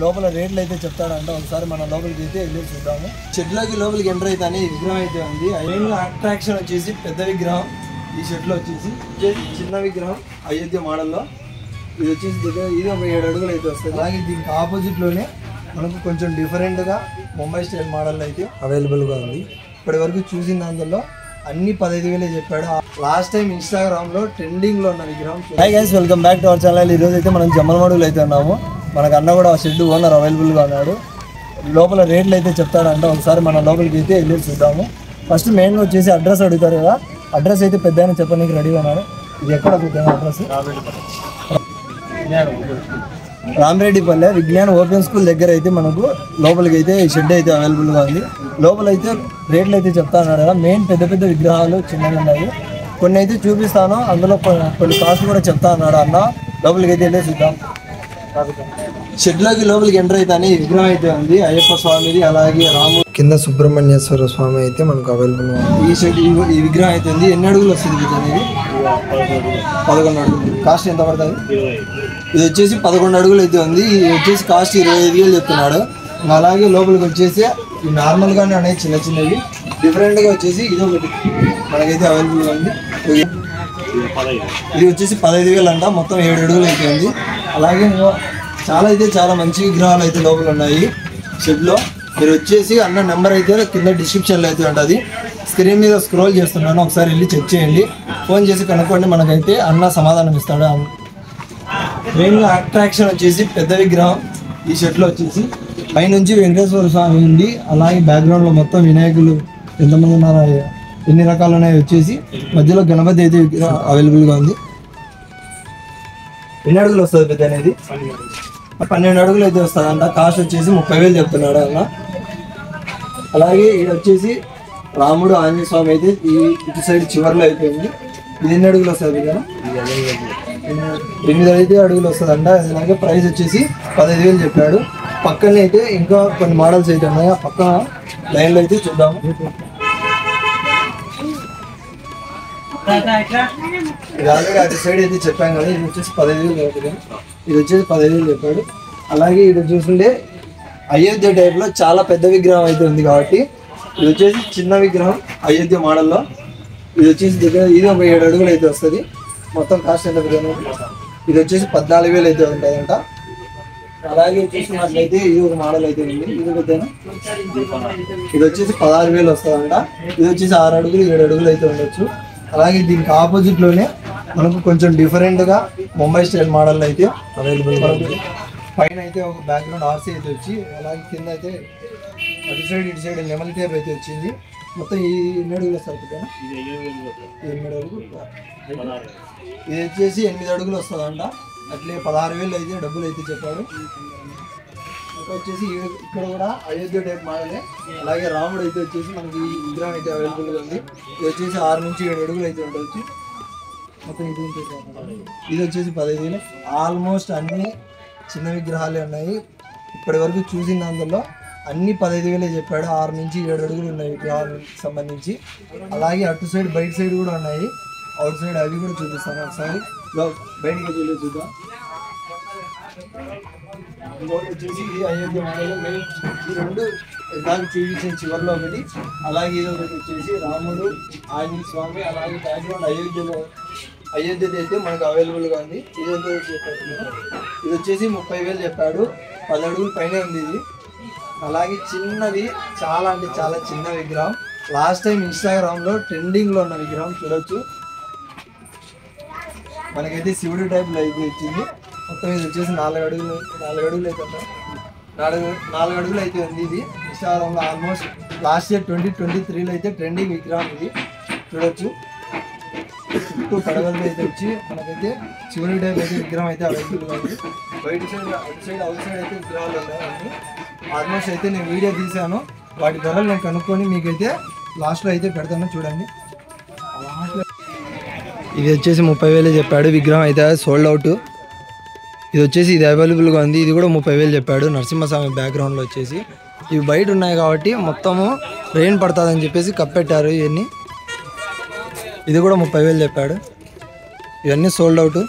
లోపల రేట్లు అయితే చెప్తాడంట. ఒకసారి మనం లోపలికి అయితే వెళ్ళి చూద్దాము. చెట్లోకి లోపలికి ఎంటర్ అయితే విగ్రహం అయితే ఉంది. మెయిన్ అట్రాక్షన్ వచ్చేసి పెద్ద విగ్రహం. ఈ చెట్లో వచ్చేసి చిన్న విగ్రహం అయోధ్య మోడల్లో. ఇది వచ్చేసి ఇది ఒక 7 అడుగులు అయితే వస్తుంది. అలాగే దీనికి ఆపోజిట్లోనే మనకు కొంచెం డిఫరెంట్గా ముంబై స్టైల్ మోడల్ అయితే అవైలబుల్గా ఉంది. ఇప్పటి వరకు చూసిన దాంట్లో అన్ని 15,000 చెప్పాడు. లాస్ట్ టైం ఇన్స్టాగ్రామ్లో ట్రెండింగ్లో ఉన్న విగ్రహం. Hi guys, welcome back to our channel. ఈరోజు అయితే మనం జమ్మలమడుగులు అయితే ఉన్నాము. మనకు అన్న కూడా ఆ షెడ్ ఓనర్ అవైలబుల్గా ఉన్నాడు. లోపల రేట్లు అయితే చెప్తాడంట. ఒకసారి మనం లోపలికి అయితే వెళ్ళి చూద్దాము. ఫస్ట్ మెయిన్గా వచ్చేసి అడ్రస్ అడుగుతారు కదా, అడ్రస్ అయితే పెద్ద ఆయన చెప్పడానికి రెడీగా ఉన్నాడు. ఇది ఎక్కడ పెద్ద అడ్రస్? రామిరెడ్డిపల్లె విజ్ఞాన్ ఓపెన్ స్కూల్ దగ్గర అయితే మనకు లోపలికి అయితే ఈ షెడ్ అయితే అవైలబుల్గా ఉంది. లోపల అయితే రేట్లు అయితే చెప్తా అన్నాడు కదా. మెయిన్ పెద్ద పెద్ద విగ్రహాలు చిన్నవి ఉన్నాయి, కొన్ని అయితే చూపిస్తాను. అందులో కొన్ని కాస్ట్ కూడా చెప్తా అన్నాడు అన్న. లోపలికి అయితే వెళ్ళి చూద్దాం. షెడ్లోకి లోపలికి ఎంటర్ అయితే ఈ విగ్రహం అయితే ఉంది, అయ్యప్ప స్వామిది. అలాగే రాము కింద సుబ్రహ్మణ్యేశ్వర స్వామి అయితే మనకు అవైలబుల్గా ఉంది. ఈ షెడ్ ఈ విగ్రహం అయితే ఉంది. ఎన్ని అడుగులు వస్తుంది అనేది? 11 అడుగులు. కాస్ట్ ఎంత పడుతుంది? ఇది వచ్చేసి 11 అడుగులు అయితే ఉంది. ఇది వచ్చేసి కాస్ట్ 25,000 చెప్తున్నాడు. అలాగే లోపలికి వచ్చేసి నార్మల్గానే ఉన్నాయి, చిన్న చిన్నవి. డిఫరెంట్గా వచ్చేసి ఇది ఒకటి మనకైతే అవైలబుల్గా ఉంది. ఇది వచ్చేసి 15,000 అంట. మొత్తం 7 అడుగులు అయితే ఉంది. అలాగే చాలా మంచి విగ్రహాలు అయితే లోపల ఉన్నాయి షెడ్లో. మీరు వచ్చేసి అన్న నెంబర్ అయితే కింద డిస్క్రిప్షన్లో అయితే ఉంటుంది. స్క్రీన్ మీద స్క్రోల్ చేస్తున్నాను, ఒకసారి వెళ్ళి చెక్ చేయండి. ఫోన్ చేసి కనుక్కోండి, మనకైతే అన్న సమాధానం ఇస్తాడు. మెయిన్గా అట్రాక్షన్ వచ్చేసి పెద్ద విగ్రహం. ఈ షెడ్లో వచ్చేసి పైనుంచి వెంకటేశ్వర స్వామి ఉంది. అలాగే బ్యాక్గ్రౌండ్లో మొత్తం వినాయకులు ఎంతమంది ఉన్నారో, ఎన్ని రకాలు ఉన్నాయో వచ్చేసి మధ్యలో గణపతి అయితే అవైలబుల్గా ఉంది. ఎన్ని అడుగులు వస్తుంది పెద్ద అనేది? 12 అడుగులు అయితే వస్తుందంట. కాస్ట్ వచ్చేసి 30,000 చెప్తున్నాడు అన్న. అలాగే ఇది వచ్చేసి రాముడు ఆంజనేయ స్వామి అయితే ఇటు సైడ్ చివరిలో అయిపోయింది. ఇది ఎన్ని అడుగులు వస్తుంది కదా? 8 అడుగులు వస్తుందంట. అలాగే ప్రైస్ వచ్చేసి 15,000 చెప్పాడు. పక్కనే అయితే ఇంకా కొన్ని మోడల్స్ అయితే ఉన్నాయి. ఆ పక్కన లైన్లో అయితే చూద్దాము. ఇది ఆల్రెడీ అటు సైడ్ అయితే చెప్పాం కదా. ఇది వచ్చేసి 15,000 అవుతుంది. ఇది వచ్చేసి 15,000 చెప్పాడు. అలాగే ఇది చూస్తుంటే అయోధ్య టైప్లో చాలా పెద్ద విగ్రహం అయితే ఉంది కాబట్టి ఇది వచ్చేసి చిన్న విగ్రహం అయోధ్య మోడల్లో. ఇది వచ్చేసి ఇది ఒక 7 అడుగులు అయితే వస్తుంది. మొత్తం కాస్ట్ ఎంత పెద్ద? ఇది వచ్చేసి 14,000 అయితే ఉంటుందంట. అలాగే చూసినట్లయితే ఇది ఒక మోడల్ అయితే ఉంది. ఇది పెద్దనా? ఇది వచ్చేసి 16,000 వస్తుందంట. ఇది వచ్చేసి 6 అడుగులు 7 అడుగులు అయితే ఉండొచ్చు. అలాగే దీనికి ఆపోజిట్లోనే మనకు కొంచెం డిఫరెంట్గా ముంబై స్టైల్ మోడల్ అయితే అవైలబుల్గా ఉంది. పైన అయితే ఒక బ్యాక్గ్రౌండ్ ఆర్సీ అయితే వచ్చి, అలాగే కింద అయితే అటు సైడ్ ఇటు సైడ్ లెమన్ టేప్ అయితే వచ్చింది. మొత్తం ఈ 8 అడుగులు వస్తుంది కదా? 8 అడుగులు. ఇది వచ్చేసి 8 అడుగులు వస్తుందంట. అట్లే 16,000 అయితే డబ్బులు అయితే చెప్పాడు. ఇంకా వచ్చేసి ఇక్కడ కూడా అయోధ్య టైప్ మోడలే. అలాగే రాముడు అయితే వచ్చేసి మనకి ఈ విగ్రహం అయితే అవైలబుల్గా ఉంది. ఇది వచ్చేసి 6 నుంచి 7 అడుగులు అయితే ఉండవచ్చు. మొత్తం ఇది వచ్చేసి 15,000. ఆల్మోస్ట్ అన్ని చిన్న విగ్రహాలే ఉన్నాయి. ఇప్పటి వరకు చూసిన దాంట్లో అన్ని 15,000 చెప్పాడు. 6 నుంచి 7 అడుగులు ఉన్నాయి విగ్రహాలకు సంబంధించి. అలాగే అటు సైడ్ బయట సైడ్ కూడా ఉన్నాయి, అవుట్ సైడ్ అవి కూడా చూపిస్తాను. ఒకసారి బయటికి వెళ్ళి చూద్దాం. వచ్చేసి ఇది అయోధ్య మోడల్. ఈ 2 ఇందాక చూపించిన చివరిలో ఒకటి, అలాగే ఇది ఒకటి వచ్చేసి రాముడు ఆంజనేయ స్వామి. అలాగే బ్యాక్గ్రౌండ్ అయోధ్యది అయితే మనకు అవైలబుల్గా ఉంది. ఇది ఎంత చెప్పాడు? ఇది వచ్చేసి 30,000 చెప్పాడు. 10 అడుగుల పైనే ఉంది ఇది. అలాగే చిన్నది, చాలా అంటే చాలా చిన్న విగ్రహం. లాస్ట్ టైం ఇన్స్టాగ్రామ్లో ట్రెండింగ్లో ఉన్న విగ్రహం చూడొచ్చు. మనకైతే శివుడి టైప్లో అయితే వచ్చింది. మొత్తం ఇది వచ్చేసి 4 అడుగులు అయితే ఉంటాయి. 4 అడుగులు అయితే ఉంది. ఇది ఇన్స్టాగ్రామ్లో ఆల్మోస్ట్ లాస్ట్ ఇయర్ 2023లో అయితే ట్రెండింగ్ విగ్రహం ఇది చూడొచ్చు. చుట్టూ పడవలు అయితే వచ్చి మనకైతే శివుడి టైప్ అయితే విగ్రహం అయితే అవైలబుల్గా ఉంది. బయట సైడ్ అటు సైడ్ అవుట్ సైడ్ అయితే విగ్రహాలు ఉన్నాయి అన్నీ. ఆల్మోస్ట్ అయితే నేను వీడియో తీసాను, వాటి ధరలు నేను కనుక్కొని మీకైతే లాస్ట్లో అయితే పెడతాను చూడండి. ఇది వచ్చేసి 30,000 చెప్పాడు. విగ్రహం అయితే సోల్డ్ అవుట్. ఇది వచ్చేసి ఇది అవైలబుల్గా ఉంది. ఇది కూడా 30,000 చెప్పాడు. నరసింహస్వామి బ్యాక్గ్రౌండ్లో వచ్చేసి ఇవి బయట ఉన్నాయి కాబట్టి మొత్తము రెయిన్ పడుతుందని చెప్పేసి కప్పెట్టారు ఇవన్నీ. ఇది కూడా 30,000 చెప్పాడు. ఇవన్నీ సోల్డ్ అవుట్.